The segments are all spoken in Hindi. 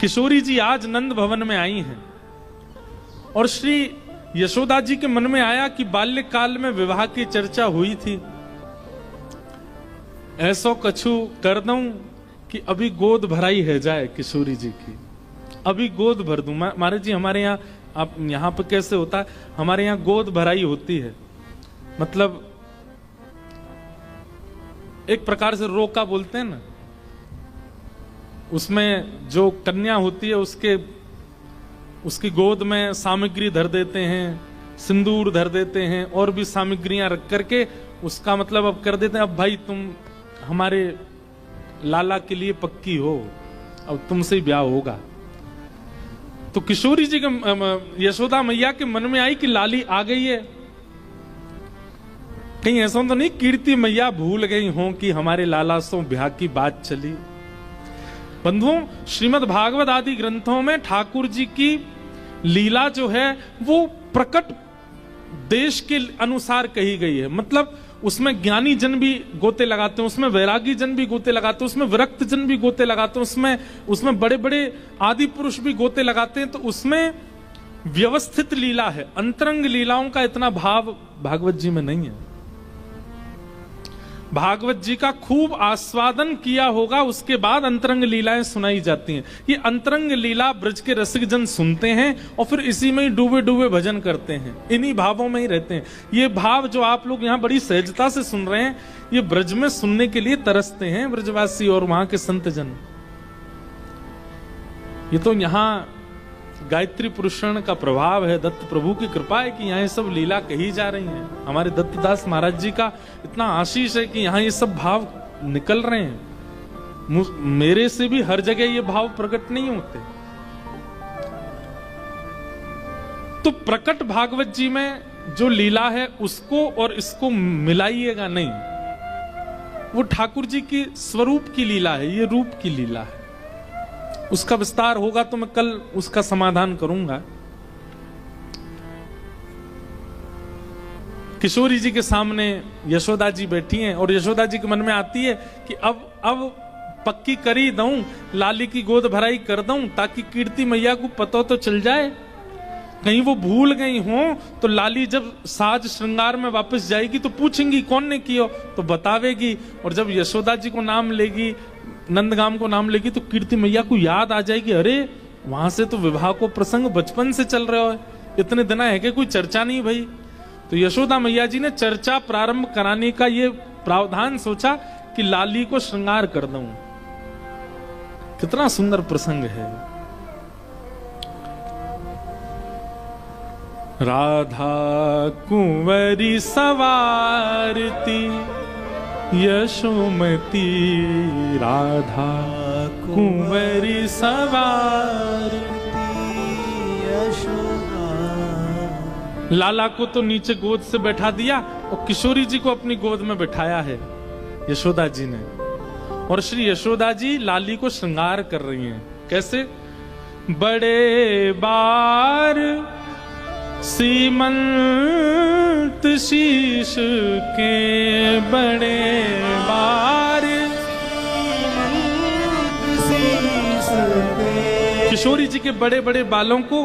किशोरी जी आज नंद भवन में आई हैं और श्री यशोदा जी के मन में आया कि बाल्यकाल में विवाह की चर्चा हुई थी, ऐसो कछु कर दूं कि अभी गोद भराई है जाए किशोरी जी की, अभी गोद भर दूं। महाराज जी हमारे यहाँ, आप यहाँ पे कैसे होता है, हमारे यहाँ गोद भराई होती है, मतलब एक प्रकार से रोका बोलते हैं ना, उसमें जो कन्या होती है उसकी गोद में सामग्री धर देते हैं, सिंदूर धर देते हैं और भी सामग्रियां रख करके उसका मतलब अब कर देते हैं, अब भाई तुम हमारे लाला के लिए पक्की हो, अब तुमसे ही ब्याह होगा। तो किशोरी जी के यशोदा मैया के मन में आई कि लाली आ गई है, कहीं ऐसा तो नहीं कीर्ति मैया भूल गई हो कि हमारे लाला से ब्याह की बात चली। बंधुओं, श्रीमद् भागवत आदि ग्रंथों में ठाकुर जी की लीला जो है वो प्रकट देश के अनुसार कही गई है, मतलब उसमें ज्ञानी जन भी गोते लगाते हैं, उसमें वैरागी जन भी गोते लगाते हैं, उसमें विरक्त जन भी गोते लगाते हैं, उसमें बड़े बड़े आदि पुरुष भी गोते लगाते हैं। तो उसमें व्यवस्थित लीला है, अंतरंग लीलाओं का इतना भाव भागवत जी में नहीं है। भागवत जी का खूब आस्वादन किया होगा, उसके बाद अंतरंग लीलाएं सुनाई जाती हैं। ये अंतरंग लीला ब्रज के रसिक जन सुनते हैं और फिर इसी में ही डूबे डूबे भजन करते हैं, इन्हीं भावों में ही रहते हैं। ये भाव जो आप लोग यहाँ बड़ी सहजता से सुन रहे हैं, ये ब्रज में सुनने के लिए तरसते हैं ब्रजवासी और वहां के संत जन। ये तो यहाँ गायत्री पुरुषण का प्रभाव है, दत्त प्रभु की कृपा है कि यहाँ ये सब लीला कही जा रही हैं। हमारे दत्तदास महाराज जी का इतना आशीष है कि यहाँ ये सब भाव निकल रहे हैं। मेरे से भी हर जगह ये भाव प्रकट नहीं होते। तो प्रकट भागवत जी में जो लीला है उसको और इसको मिलाइएगा नहीं, वो ठाकुर जी की स्वरूप की लीला है, ये रूप की लीला है। उसका विस्तार होगा तो मैं कल उसका समाधान करूंगा। किशोरी जी के सामने यशोदा जी बैठी हैं और यशोदा जी के मन में आती है कि अब पक्की कर ही दूं, लाली की गोद भराई कर दूं ताकि कीर्ति मैया को पता तो चल जाए, कहीं वो भूल गई हो तो लाली जब साज श्रृंगार में वापस जाएगी तो पूछेंगी कौन ने किया, तो बतावेगी। और जब यशोदा जी को नाम लेगी, नंदगाम को नाम लेगी, तो कीर्ति मैया को याद आ जाएगी, अरे वहां से तो विवाह को प्रसंग बचपन से चल रहा है, इतने दिन है कि कोई चर्चा नहीं भाई। तो यशोदा मैया जी ने चर्चा प्रारंभ कराने का ये प्रावधान सोचा कि लाली को श्रृंगार कर दूं। कितना सुंदर प्रसंग है। राधा कुंवरी सवारती यशोमती, राधा कुंवरी सवारती यशोदा। लाला को तो नीचे गोद से बैठा दिया और किशोरी जी को अपनी गोद में बैठाया है यशोदा जी ने, और श्री यशोदा जी लाली को श्रृंगार कर रही हैं। कैसे? बड़े बार सीमंत शीश के, बड़े बार शीश के। किशोरी जी के बड़े बड़े बालों को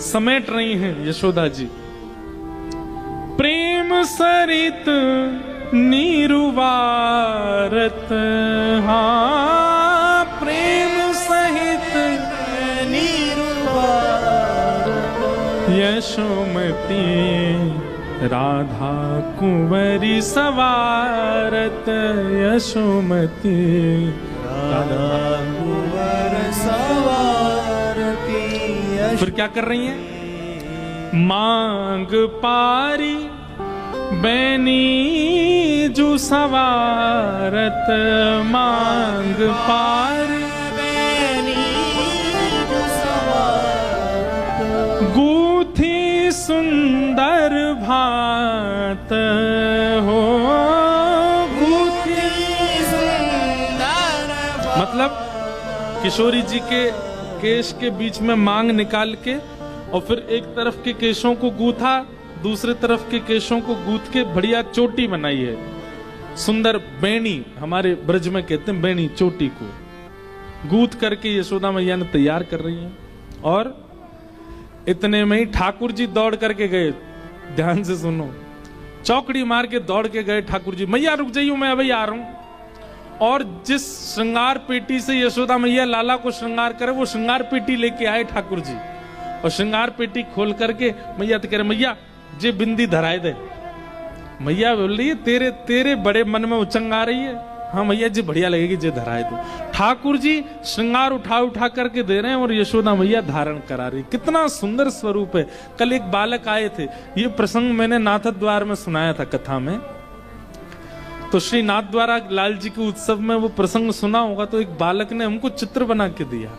समेट रही हैं यशोदा जी। प्रेम सरित नीरुवारत, हाँ प्रेम सहित यशोमती, राधा कुंवरी सवारत यशोमती, राधा कुंवर सवारती। फिर क्या कर रही हैं? मांग पारी बैनी जो सवारत, मांग पारी सुंदर भात हो, मतलब किशोरी जी के केश के बीच में मांग निकाल के और फिर एक तरफ के केशों को गूथा, दूसरे तरफ के केशों को गूथ के बढ़िया चोटी बनाई है। सुंदर बेणी, हमारे ब्रज में कहते हैं बेणी चोटी को। गूंथ करके यशोदा मैया ने तैयार कर रही हैं। और इतने में ही ठाकुर जी दौड़ करके गए, ध्यान से सुनो, चौकड़ी मार के दौड़ के गए ठाकुर जी, मैया रुक जाइयो मैं अभी आ रहा हूं। और जिस श्रृंगार पेटी से यशोदा मैया लाला को श्रृंगार करे, वो श्रृंगार पेटी लेके आए ठाकुर जी। और श्रृंगार पेटी खोल करके मैया तो कह रहे, मैया जे बिंदी धराए दे। मैया बोल रही है, तेरे तेरे बड़े मन में उचंग आ रही है। हाँ मैया जी बढ़िया लगेगी जे धराए दो। ठाकुर जी श्रृंगार उठा उठा करके दे रहे हैं और यशोदा मैया धारण करा रही। कितना सुंदर स्वरूप है। कल एक बालक आए थे, ये प्रसंग मैंने नाथ द्वार में सुनाया था कथा में। तो श्री नाथ द्वारा लाल जी के उत्सव में वो प्रसंग सुना होगा। तो एक बालक ने हमको चित्र बना के दिया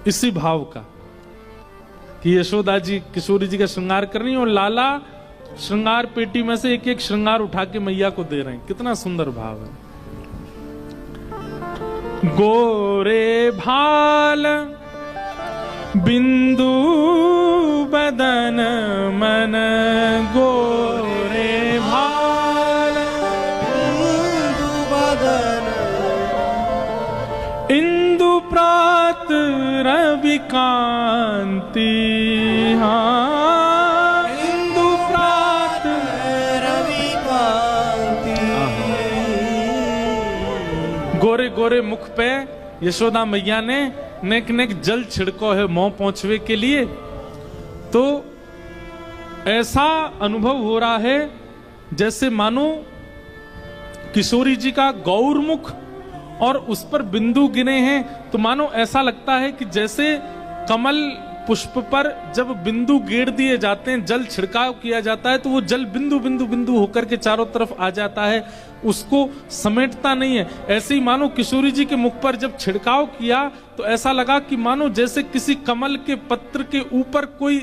इसी भाव का कि यशोदा जी किशोरी जी का श्रृंगार कर रही है और लाला श्रृंगार पेटी में से एक एक श्रृंगार उठा के मैया को दे रहे हैं। कितना सुंदर भाव है। गोरे भाल बिंदु बदन मन, गोरे भाल बिंदु बदन, इंदु प्रात रवि कांति। हाँ इंदु प्रात रवि कांति। गोरे गोरे मुख पे यशोदा मैया ने नेक नेक जल छिड़को है मोह पहुंचवे के लिए। तो ऐसा अनुभव हो रहा है जैसे मानो किशोरी जी का गौरमुख और उस पर बिंदु गिने हैं। तो मानो ऐसा लगता है कि जैसे कमल पुष्प पर जब बिंदु गेर दिए जाते हैं, जल छिड़काव किया जाता है, तो वो जल बिंदु बिंदु बिंदु होकर के चारों तरफ आ जाता है, उसको समेटता नहीं है। ऐसे ही मानो किशोरी जी के मुख पर जब छिड़काव किया तो ऐसा लगा कि मानो जैसे किसी कमल के पत्र के ऊपर कोई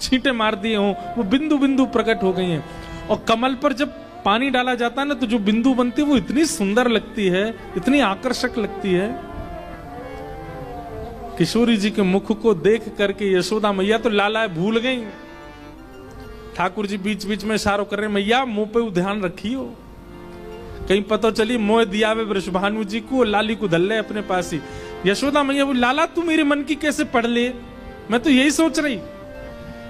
छींटे मार दिए हों, वो बिंदु बिंदु प्रकट हो गई हैं। और कमल पर जब पानी डाला जाता है ना, तो जो बिंदु बनती है वो इतनी सुंदर लगती है, इतनी आकर्षक लगती है। किशोरी जी के मुख को देख करके यशोदा मैया तो लाला भूल गई। ठाकुर जी बीच बीच में इशारों कर रहे, मैया मुंह पे ध्यान रखियो, कहीं पता चली मोह दिया वे वृषभानु जी को, लाली को धल्ले अपने पास ही। यशोदा मैया बोली, लाला तू मेरे मन की कैसे पढ़ ले, मैं तो यही सोच रही।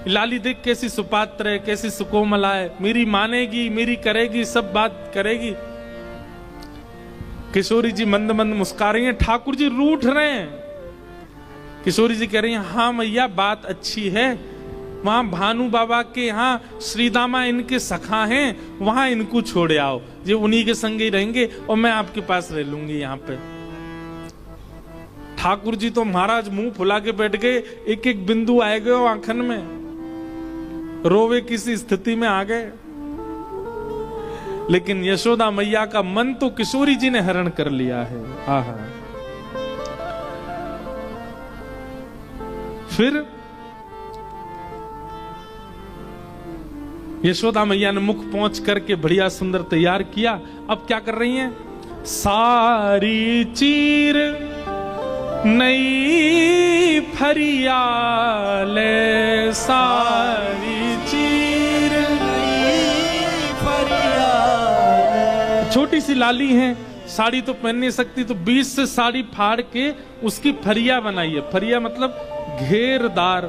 लाली देख कैसी सुपात्र है, कैसी सुकोमला है, मेरी मानेगी, मेरी करेगी, सब बात करेगी। किशोरी जी मंद मंद मुस्कुरा रही हैं, ठाकुर जी रूठ रहे हैं। किशोरी जी कह रही हैं, हाँ मैया बात अच्छी है, वहां भानु बाबा के यहाँ श्रीदामा इनके सखा हैं, वहां इनको छोड़े आओ, ये उन्हीं के संग ही रहेंगे और मैं आपके पास रह लूंगी यहाँ पे। ठाकुर जी तो महाराज मुंह फुला के बैठ गए, एक एक बिंदु आए गए आंखन में, रोवे किसी स्थिति में आ गए। लेकिन यशोदा मैया का मन तो किशोरी जी ने हरण कर लिया है। आहा। फिर यशोदा मैया ने मुख पहुंच करके बढ़िया सुंदर तैयार किया। अब क्या कर रही हैं? सारी चीर नई फरियाले, सारी चीर नई फरियाले। छोटी सी लाली है, साड़ी तो पहन नहीं सकती, तो बीच से साड़ी फाड़ के उसकी फरिया बनाई है। फरिया मतलब घेरदार,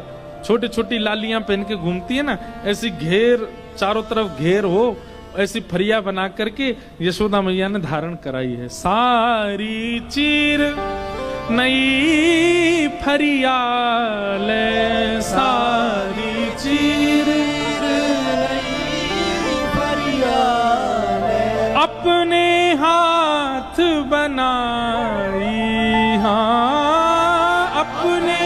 छोटी छोटी लालियां पहन के घूमती है ना, ऐसी घेर, चारों तरफ घेर हो, ऐसी फरिया बना करके यशोदा मैया ने धारण कराई है। सारी चीर नई फरियाले, सारी चीर नई फरियाले, अपने हाथ बनाई। हाँ अपने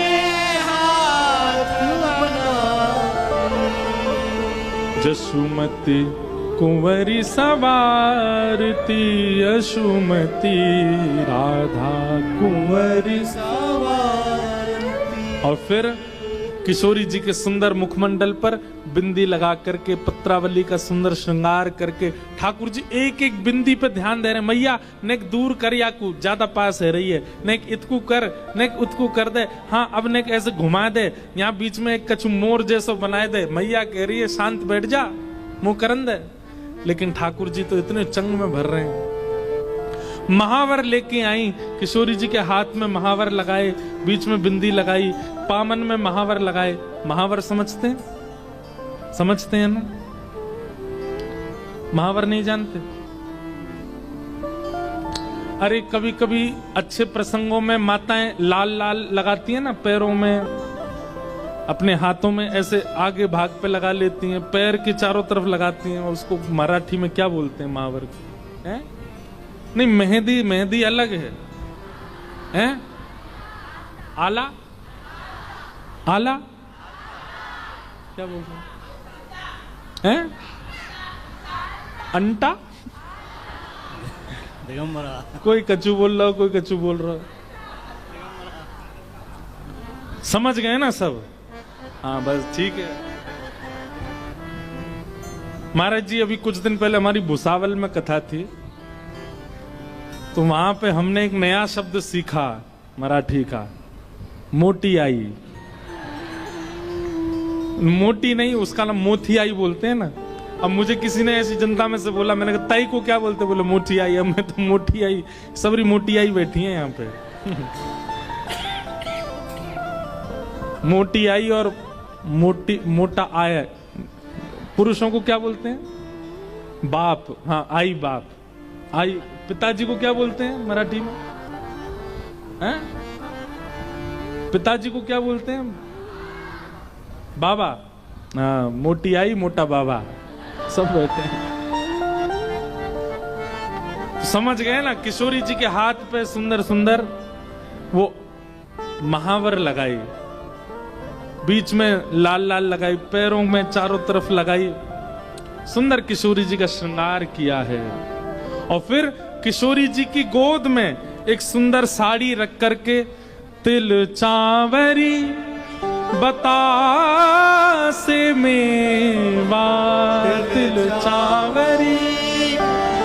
यशुमती कुंवरी सवारती, यशुमती राधा कुंवरी सवारती। और फिर किशोरी जी के सुंदर मुखमंडल पर बिंदी लगा करके, पत्रावली का सुंदर श्रृंगार करके ठाकुर जी एक एक बिंदी पे ध्यान दे रहे हैं। मैया नेक दूर कर, या को ज्यादा पास है रही है, नेक इतकू कर, नेक उतकू कर दे, हाँ अब नेक ऐसे घुमा दे, यहाँ बीच में एक कछु मोर जैसा बनाए दे। मैया कह रही है शांत बैठ जा, मुंह करन दे। लेकिन ठाकुर जी तो इतने चंग में भर रहे हैं। महावर लेके आई, किशोरी जी के हाथ में महावर लगाए, बीच में बिंदी लगाई, पामन में महावर लगाए। महावर समझते हैं? समझते हैं ना? महावर नहीं जानते? अरे कभी कभी अच्छे प्रसंगों में माताएं लाल लाल लगाती हैं ना, पैरों में, अपने हाथों में ऐसे आगे भाग पे लगा लेती हैं, पैर के चारों तरफ लगाती हैं। उसको मराठी में क्या बोलते हैं? महावर को है? नहीं, मेहंदी, मेहंदी अलग है? आला, आला क्या बोलते हैं? अंटा, कोई कच्चू बोल रहा हो, कोई कच्चू बोल रहा हो। समझ गए ना सब? हाँ बस ठीक है। महाराज जी अभी कुछ दिन पहले हमारी भुसावल में कथा थी, तो वहां पे हमने एक नया शब्द सीखा मराठी का, मोटी आई। मोटी नहीं, उसका नाम मोथी आई बोलते हैं ना। अब मुझे किसी ने ऐसी जनता में से बोला, मैंने कहा ताई को क्या बोलते? बोले मोटी आई। अब मैं तो मोटी आई, सबरी मोटी आई बैठी है यहाँ पे। मोटी आई और मोटी मोटा आया। पुरुषों को क्या बोलते हैं? बाप। हाँ, आई बाप, आई। पिताजी को क्या बोलते हैं मराठी में? हैं? पिताजी को क्या बोलते हैं? बाबा। हाँ, मोटी आई, मोटा बाबा, सब बैठे हैं। समझ गए ना? किशोरी जी के हाथ पे सुंदर सुंदर वो महावर लगाई, बीच में लाल लाल लगाई, पैरों में चारों तरफ लगाई, सुंदर किशोरी जी का श्रृंगार किया है। और फिर किशोरी जी की गोद में एक सुंदर साड़ी रख करके, तिल चावरी बतासे मेवा, तिल चावरी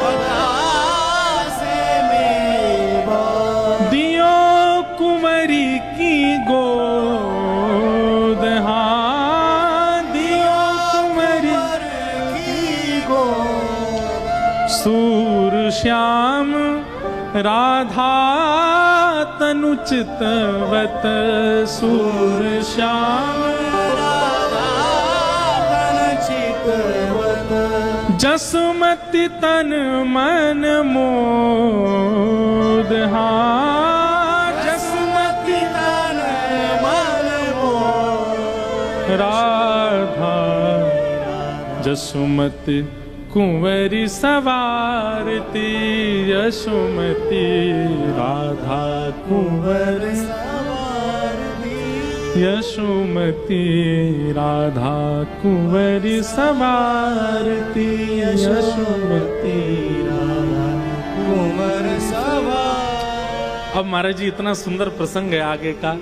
बतासे मेवा, दियो कुंवरी की गोद, हाँ दियो कुंवरी की गोद, सूर श्याम राधा तनु चितवत, सूर श्याम राधा तनु चितवत, जसुमति तन मन मोद, हाँ जसुमति तन मन मोद, राधा जसुमति कुंवरी सवारती, यशोमती राधा कुंवर सवारती, यशोमती राधा कुंवरी सवारती, यशोमती राधा कुंवर सवार। अब महाराज जी इतना सुंदर प्रसंग है आगे का,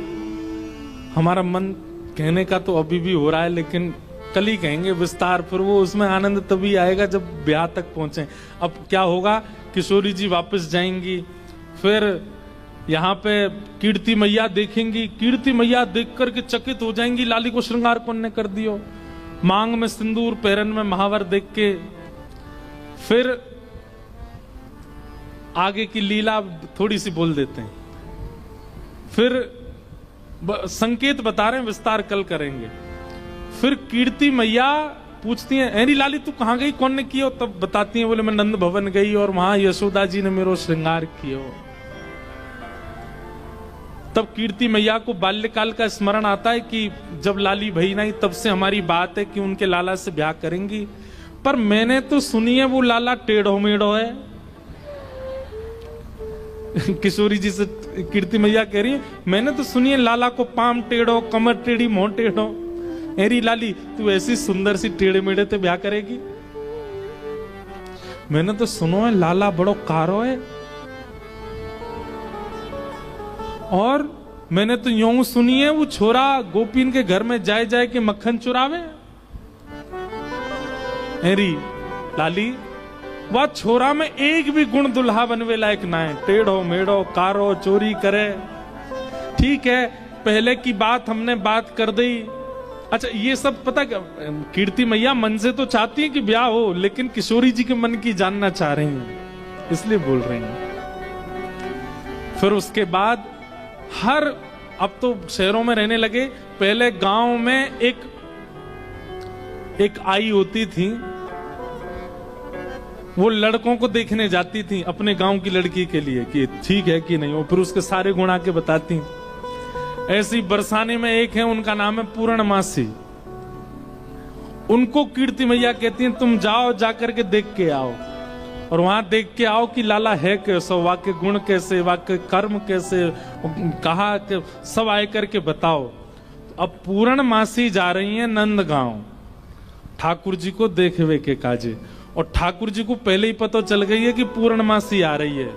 हमारा मन कहने का तो अभी भी हो रहा है, लेकिन कल ही कहेंगे विस्तार। फिर वो उसमें आनंद तभी आएगा जब ब्याह तक पहुंचे। अब क्या होगा, किशोरी जी वापस जाएंगी, फिर यहाँ पे कीर्ति मैया देखेंगी, कीर्ति मैया देख करके चकित हो जाएंगी, लाली को श्रृंगार कौन ने कर दियो, मांग में सिंदूर, पैरन में महावर देख के। फिर आगे की लीला थोड़ी सी बोल देते हैं, फिर संकेत बता रहे हैं, विस्तार कल करेंगे। फिर कीर्ति मैया पूछती हैं, अरे लाली तू कहाँ गई, कौन ने किया? तब बताती हैं, बोले मैं नंद भवन गई और वहां यशोदा जी ने मेरो श्रृंगार किया। तब कीर्ति मैया को बाल्यकाल का स्मरण आता है कि जब लाली भई नहीं, तब से हमारी बात है कि उनके लाला से ब्याह करेंगी। पर मैंने तो सुनी है वो लाला टेढ़ो मेढ़ो है। किशोरी जी से कीर्ति मैया कह रही है, मैंने तो सुनी है लाला को पाम टेढ़ो, कमर टेढ़ी, मुंह टेढ़ो। एरी लाली तू ऐसी सुंदर सी टेढ़े मेढ़े ते ब्याह करेगी? मैंने तो सुनो है लाला बड़ो कारो है, और मैंने तो यूं सुनी है वो छोरा गोपीन के घर में जाए जाए के मक्खन चुरावे। एरी लाली वह छोरा में एक भी गुण दुल्हा बनवे लायक ना है, टेढ़ो मेढ़ो, कारो, चोरी करे। ठीक है, पहले की बात हमने बात कर दी। अच्छा ये सब पता क्या, कीर्ति मैया मन से तो चाहती है कि ब्याह हो, लेकिन किशोरी जी के मन की जानना चाह रही हैं, इसलिए बोल रही हैं। फिर उसके बाद अब तो शहरों में रहने लगे, पहले गांव में एक आई होती थी, वो लड़कों को देखने जाती थी अपने गांव की लड़की के लिए कि ठीक है कि नहीं, वो फिर उसके सारे गुण आके बताती। ऐसी बरसाने में एक है, उनका नाम है पूर्णमासी। उनको कीर्ति मैया कहती हैं तुम जाओ, जाकर के देख के आओ, और वहां देख के आओ कि लाला है कैसा, वाक्य गुण कैसे, वाक्य कर्म कैसे, कहा कि सब आए करके बताओ। अब पूर्णमासी जा रही हैं नंदगांव ठाकुर जी को देखवे के काजे, और ठाकुर जी को पहले ही पता चल गई है कि पूर्णमासी आ रही है,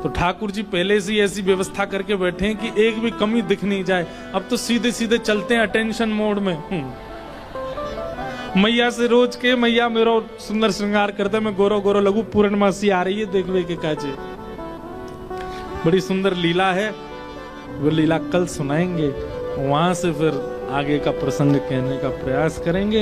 तो ठाकुर जी पहले से ऐसी व्यवस्था करके बैठे हैं कि एक भी कमी दिख नहीं जाए। अब तो सीधे सीधे चलते हैं अटेंशन मोड में। मैया से रोज के मैया मेरो सुंदर श्रृंगार करते, मैं गोरो गोरो लगू, पूर्णमासी आ रही है देखवे के काजे। बड़ी सुंदर लीला है, वो लीला कल सुनाएंगे, वहां से फिर आगे का प्रसंग कहने का प्रयास करेंगे।